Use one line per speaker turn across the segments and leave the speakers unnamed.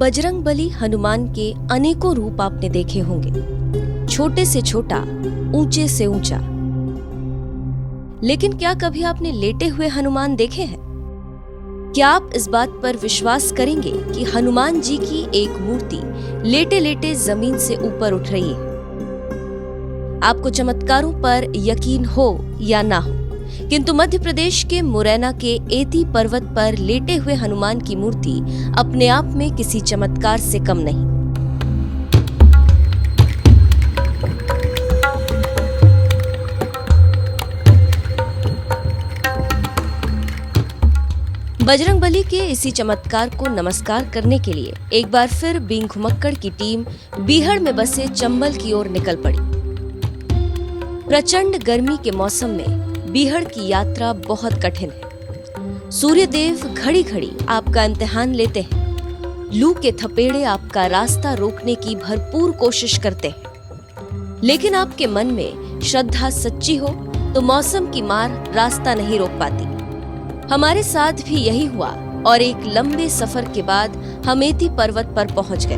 बजरंगबली हनुमान के अनेकों रूप आपने देखे होंगे, छोटे से छोटा, ऊंचे से ऊंचा। लेकिन क्या कभी आपने लेटे हुए हनुमान देखे हैं? क्या आप इस बात पर विश्वास करेंगे कि हनुमान जी की एक मूर्ति लेटे लेटे जमीन से ऊपर उठ रही है? आपको चमत्कारों पर यकीन हो या ना हो, किंतु मध्य प्रदेश के मुरैना के एती पर्वत पर लेटे हुए हनुमान की मूर्ति अपने आप में किसी चमत्कार से कम नहीं। बजरंगबली के इसी चमत्कार को नमस्कार करने के लिए एक बार फिर बींग घुमक्कड़ की टीम बीहड़ में बसे चंबल की ओर निकल पड़ी। प्रचंड गर्मी के मौसम में बीहड़ की यात्रा बहुत कठिन है। सूर्यदेव घड़ी घड़ी आपका इम्तिहान लेते हैं। लू के थपेड़े आपका रास्ता रोकने की भरपूर कोशिश करते हैं, लेकिन आपके मन में श्रद्धा सच्ची हो तो मौसम की मार रास्ता नहीं रोक पाती। हमारे साथ भी यही हुआ और एक लंबे सफर के बाद हम एती पर्वत पर पहुंच गए।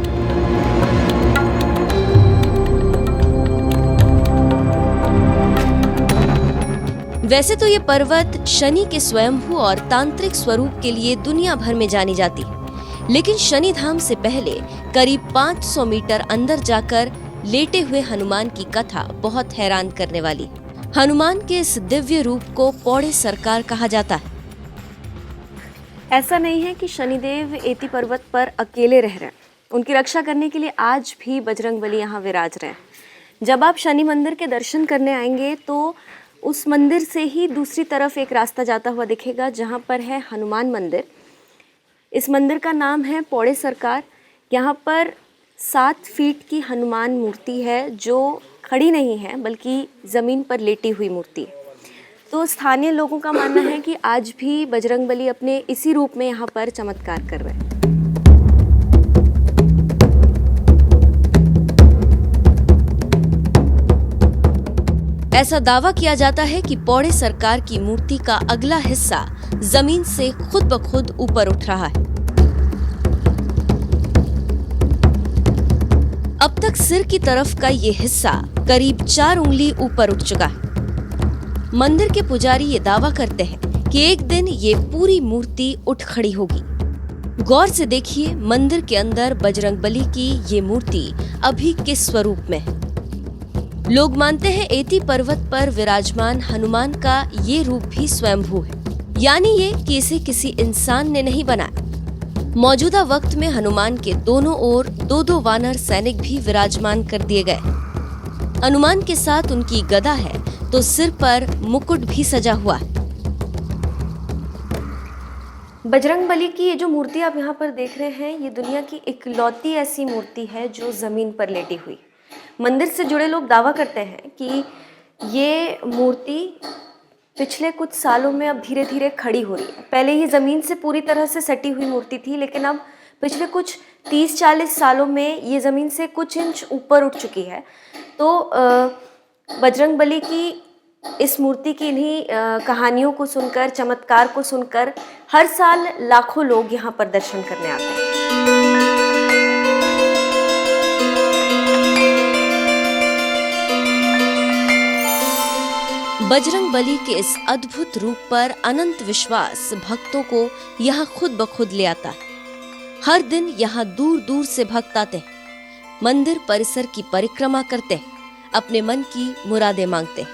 वैसे तो ये पर्वत शनि के स्वयंभू और तांत्रिक स्वरूप के लिए दुनिया भर में जानी जाती है, लेकिन शनि धाम से पहले करीब 500 मीटर अंदर जाकर लेटे हुए हनुमान की कथा बहुत हैरान करने वाली है। हनुमान के इस दिव्य रूप को पौड़े सरकार कहा जाता है।
ऐसा नहीं है कि शनिदेव एती पर्वत पर अकेले रह रहे हैं, उनकी रक्षा करने के लिए आज भी बजरंगबली यहाँ विराज रहे हैं। जब आप शनि मंदिर के दर्शन करने आएंगे तो उस मंदिर से ही दूसरी तरफ एक रास्ता जाता हुआ दिखेगा, जहाँ पर है हनुमान मंदिर। इस मंदिर का नाम है पौड़े सरकार। यहाँ पर 7 फीट की हनुमान मूर्ति है, जो खड़ी नहीं है बल्कि ज़मीन पर लेटी हुई मूर्ति है। तो स्थानीय लोगों का मानना है कि आज भी बजरंगबली अपने इसी रूप में यहाँ पर चमत्कार कर रहे हैं।
ऐसा दावा किया जाता है कि पौड़े सरकार की मूर्ति का अगला हिस्सा जमीन से खुद ब खुद ऊपर उठ रहा है। अब तक सिर की तरफ का ये हिस्सा करीब 4 उंगली ऊपर उठ चुका है। मंदिर के पुजारी ये दावा करते हैं कि एक दिन ये पूरी मूर्ति उठ खड़ी होगी। गौर से देखिए, मंदिर के अंदर बजरंगबली की ये मूर्ति अभी किस स्वरूप में है। लोग मानते हैं एती पर्वत पर विराजमान हनुमान का ये रूप भी स्वयंभू है, यानी ये कि इसे किसी इंसान ने नहीं बनाया। मौजूदा वक्त में हनुमान के दोनों ओर 2-2 वानर सैनिक भी विराजमान कर दिए गए। हनुमान के साथ उनकी गदा है तो सिर पर मुकुट भी सजा हुआ है।
बजरंगबली की ये जो मूर्ति आप यहाँ पर देख रहे हैं, ये दुनिया की इकलौती ऐसी मूर्ति है जो जमीन पर लेटी हुई। मंदिर से जुड़े लोग दावा करते हैं कि ये मूर्ति पिछले कुछ सालों में अब धीरे धीरे खड़ी हो रही है। पहले ये जमीन से पूरी तरह से सटी हुई मूर्ति थी, लेकिन अब पिछले कुछ 30-40 सालों में ये जमीन से कुछ इंच ऊपर उठ चुकी है। तो बजरंगबली की इस मूर्ति की इन्हीं कहानियों को सुनकर, चमत्कार को सुनकर हर साल लाखों लोग यहाँ पर दर्शन करने आते हैं।
बजरंगबली के इस अद्भुत रूप पर अनंत विश्वास भक्तों को यहाँ खुद ब खुद ले आता है। हर दिन यहाँ दूर दूर से भक्त आते हैं, मंदिर परिसर की परिक्रमा करते हैं, अपने मन की मुरादें मांगते हैं।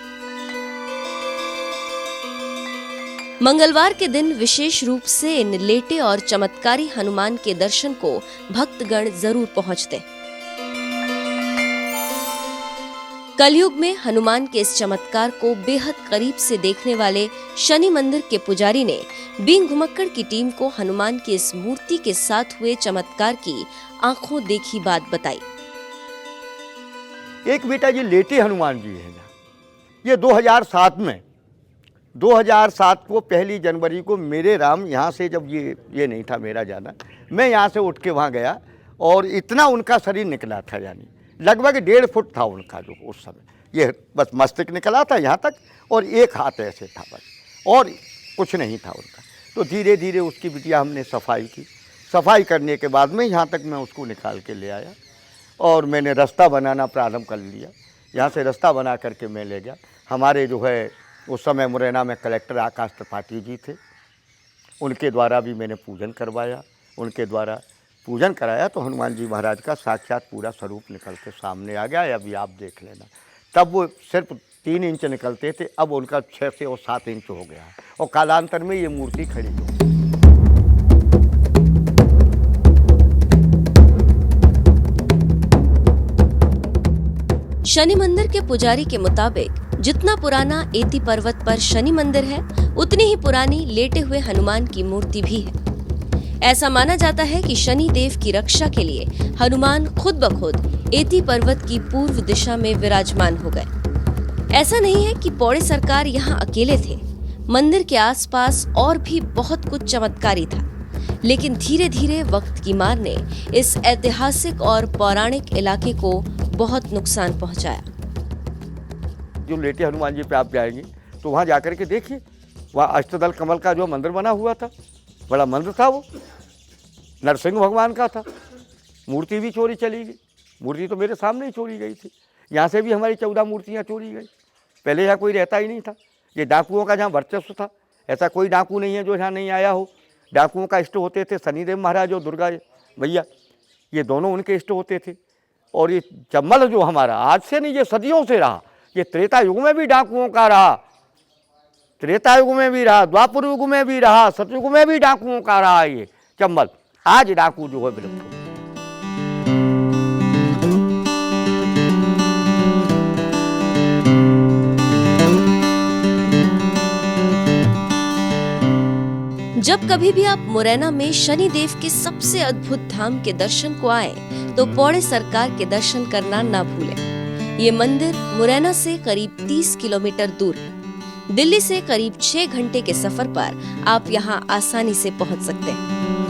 मंगलवार के दिन विशेष रूप से इन लेटे और चमत्कारी हनुमान के दर्शन को भक्तगण जरूर पहुंचते हैं। कलयुग में हनुमान के इस चमत्कार को बेहद करीब से देखने वाले शनि मंदिर के पुजारी ने बींग घुमक्कड़ की टीम को हनुमान की इस मूर्ति के साथ हुए चमत्कार की आंखों देखी बात बताई।
एक बेटा ये लेटे हनुमान जी है ना, ये 2007 को 1 जनवरी को मेरे राम यहाँ से, जब ये नहीं था मेरा जाना, मैं यहाँ से उठ के वहाँ गया और इतना उनका शरीर निकला था, यानी लगभग 1.5 फुट था उनका जो उस समय, ये बस मस्तक निकला था यहाँ तक और एक हाथ ऐसे था बस, और कुछ नहीं था उनका। तो धीरे धीरे उसकी बिटिया हमने सफाई की, सफाई करने के बाद में यहाँ तक मैं उसको निकाल के ले आया और मैंने रास्ता बनाना प्रारंभ कर लिया। यहाँ से रास्ता बना करके मैं ले गया। हमारे जो है उस समय मुरैना में कलेक्टर आकाश त्रिपाठी जी थे, उनके द्वारा भी मैंने पूजन करवाया। उनके द्वारा पूजन कराया तो हनुमान जी महाराज का साक्षात पूरा स्वरूप निकल के सामने आ गया। अभी आप देख लेना, तब वो सिर्फ 3 इंच निकलते थे, अब उनका 6 से और 7 इंच हो गया है और कालांतर में ये मूर्ति खड़ी हो।
शनि मंदिर के पुजारी के मुताबिक जितना पुराना एती पर्वत पर शनि मंदिर है, उतनी ही पुरानी लेटे हुए हनुमान की मूर्ति भी है। ऐसा माना जाता है कि शनि देव की रक्षा के लिए हनुमान खुद ब खुद एती पर्वत की पूर्व दिशा में विराजमान हो गए। ऐसा नहीं है कि पौड़े सरकार यहाँ अकेले थे। मंदिर के आसपास और भी बहुत कुछ चमत्कारी था, लेकिन धीरे धीरे वक्त की मार ने इस ऐतिहासिक और पौराणिक इलाके को बहुत नुकसान पहुंचाया।
जो लेटे हनुमान जी पे आप जाएंगे तो वहाँ जाकर के देखिए, वहाँ अष्टदल कमल का जो मंदिर बना हुआ था, बड़ा मंदिर था, वो नरसिंह भगवान का था। मूर्ति भी चोरी चली गई। मूर्ति तो मेरे सामने ही चोरी गई थी। यहाँ से भी हमारी 14 मूर्तियाँ चोरी गई। पहले यहाँ कोई रहता ही नहीं था। ये डाकुओं का जहाँ वर्चस्व था, ऐसा कोई डाकू नहीं है जो यहाँ नहीं आया हो। डाकुओं का इष्ट होते थे शनिदेव महाराज और दुर्गा भैया, ये दोनों उनके इष्ट होते थे। और ये चम्बल जो हमारा आज से नहीं, ये सदियों से रहा। ये त्रेता युग में भी डाकुओं का रहा, त्रेता युग में भी रहा, द्वापर युग में भी रहा, सतयुग में भी डाकुओं का रहा ये चम्बल। आज डाकू जो है विलुप्त हो।
जब कभी भी आप मुरैना में शनि देव के सबसे अद्भुत धाम के दर्शन को आए तो पौड़े सरकार के दर्शन करना ना भूलें। ये मंदिर मुरैना से करीब 30 किलोमीटर दूर है। दिल्ली से करीब 6 घंटे के सफर पर आप यहाँ आसानी से पहुँच सकते हैं।